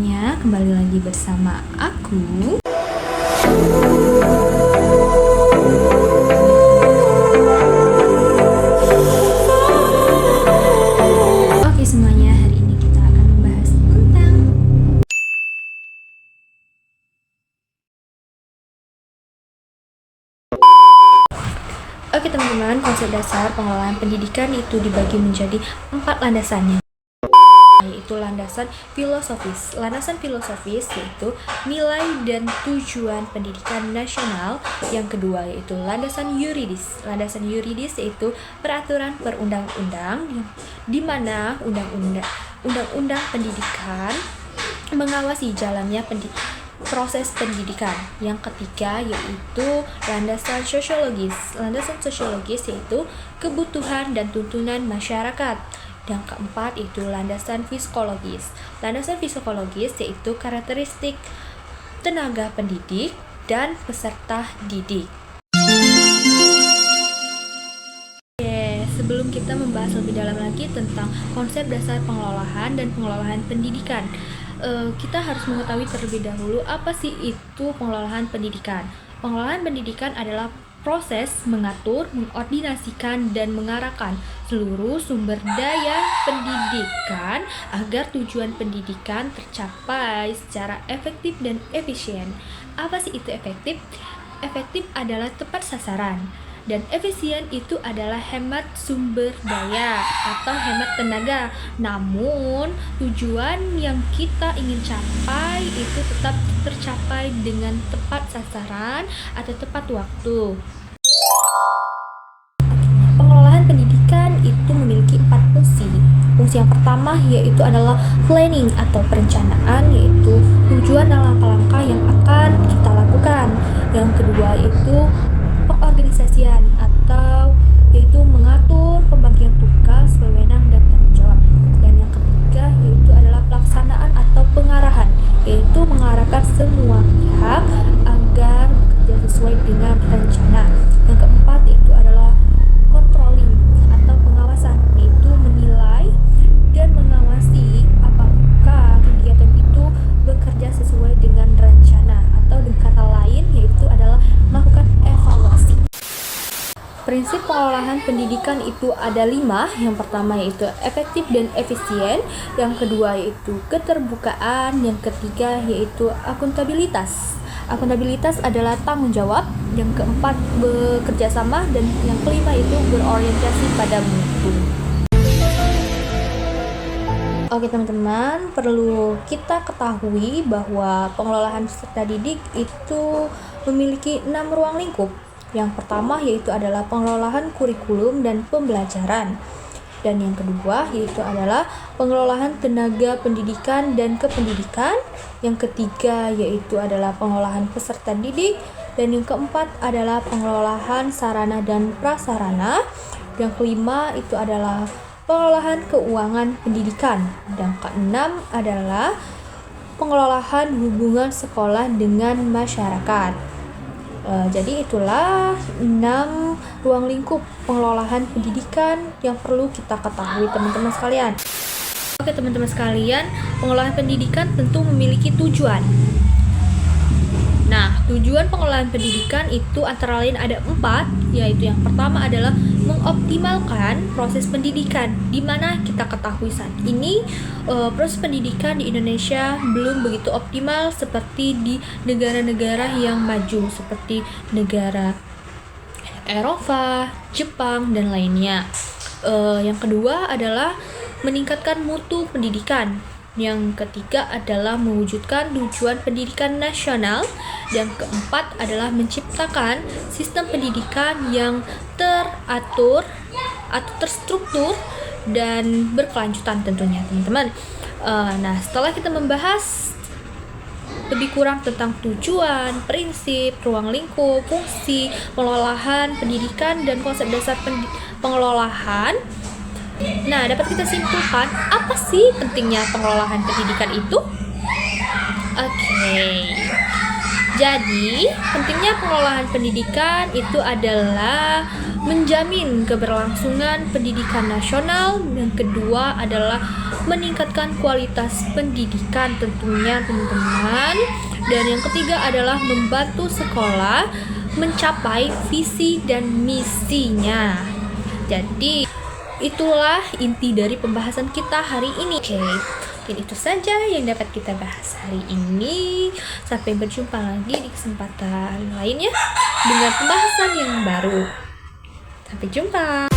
semuanya, kembali lagi bersama aku. Oke semuanya, hari ini kita akan membahas tentang Oke teman-teman, konsep dasar pengelolaan pendidikan itu dibagi menjadi 4 landasannya, yaitu landasan filosofis. Landasan filosofis yaitu nilai dan tujuan pendidikan nasional. Yang kedua yaitu landasan yuridis. Landasan yuridis yaitu peraturan perundang-undang, di mana undang-undang pendidikan mengawasi jalannya proses pendidikan. Yang ketiga yaitu landasan sosiologis. Landasan sosiologis yaitu kebutuhan dan tuntunan masyarakat. Yang keempat itu landasan psikologis. Landasan psikologis yaitu karakteristik tenaga pendidik dan peserta didik. Sebelum kita membahas lebih dalam lagi tentang konsep dasar pengelolaan dan pengelolaan pendidikan, kita harus mengetahui terlebih dahulu apa sih itu pengelolaan pendidikan. Pengelolaan pendidikan adalah proses mengatur, mengordinasikan, dan mengarahkan seluruh sumber daya pendidikan agar tujuan pendidikan tercapai secara efektif dan efisien. Apa sih itu efektif? Efektif adalah tepat sasaran, dan efisien itu adalah hemat sumber daya atau hemat tenaga. Namun, tujuan yang kita ingin capai itu tetap tercapai dengan tepat sasaran atau tepat waktu. Pengelolaan pendidikan itu memiliki 4 fungsi. Fungsi yang pertama yaitu adalah planning atau perencanaan, yaitu tujuan dan langkah-langkah yang akan kita lakukan. Yang kedua yaitu pengorganisasian atau yaitu mengatur pembagian tugas, wewenang, dan tanggung jawab. Dan yang ketiga yaitu adalah pelaksanaan atau pengarahan, yaitu mengarahkan semua pihak agar bekerja sesuai dengan rencana. Yang keempat itu adalah controlling atau pengawasan, yaitu menilai dan mengawasi apakah kegiatan itu bekerja sesuai dengan rencana, atau dengan kata lain yaitu adalah melakukan evaluasi. Prinsip pengelolaan pendidikan itu ada 5. Yang pertama yaitu efektif dan efisien. Yang kedua yaitu keterbukaan. Yang ketiga yaitu akuntabilitas. Akuntabilitas adalah tanggung jawab. Yang keempat bekerja sama. Dan yang kelima itu berorientasi pada mutu. Oke teman-teman, perlu kita ketahui bahwa pengelolaan peserta didik itu memiliki 6 ruang lingkup. Yang pertama yaitu adalah pengelolaan kurikulum dan pembelajaran. Dan yang kedua yaitu adalah pengelolaan tenaga pendidikan dan kependidikan. Yang ketiga yaitu adalah pengelolaan peserta didik. Dan yang keempat adalah pengelolaan sarana dan prasarana. Yang kelima itu adalah pengelolaan keuangan pendidikan. Dan keenam adalah pengelolaan hubungan sekolah dengan masyarakat. Jadi itulah 6 ruang lingkup pengelolaan pendidikan yang perlu kita ketahui teman-teman sekalian. Oke teman-teman sekalian, pengelolaan pendidikan tentu memiliki tujuan. Nah, tujuan pengelolaan pendidikan itu antara lain ada 4, yaitu yang pertama adalah mengoptimalkan proses pendidikan, di mana kita ketahui saat ini proses pendidikan di Indonesia belum begitu optimal seperti di negara-negara yang maju seperti negara Eropa, Jepang, dan lainnya. Yang kedua adalah meningkatkan mutu pendidikan. Yang ketiga adalah mewujudkan tujuan pendidikan nasional. Yang keempat adalah menciptakan sistem pendidikan yang teratur atau terstruktur dan berkelanjutan tentunya teman-teman. Nah, setelah kita membahas lebih kurang tentang tujuan, prinsip, ruang lingkup, fungsi, pengelolaan pendidikan, dan konsep dasar pengelolaan, nah, dapat kita simpulkan apa sih pentingnya pengelolaan pendidikan itu? Oke. Jadi, pentingnya pengelolaan pendidikan itu adalah menjamin keberlangsungan pendidikan nasional, yang kedua adalah meningkatkan kualitas pendidikan tentunya teman-teman, dan yang ketiga adalah membantu sekolah mencapai visi dan misinya. Jadi itulah inti dari pembahasan kita hari ini. Oke, mungkin itu saja yang dapat kita bahas hari ini. Sampai berjumpa lagi di kesempatan lainnya dengan pembahasan yang baru. Sampai jumpa.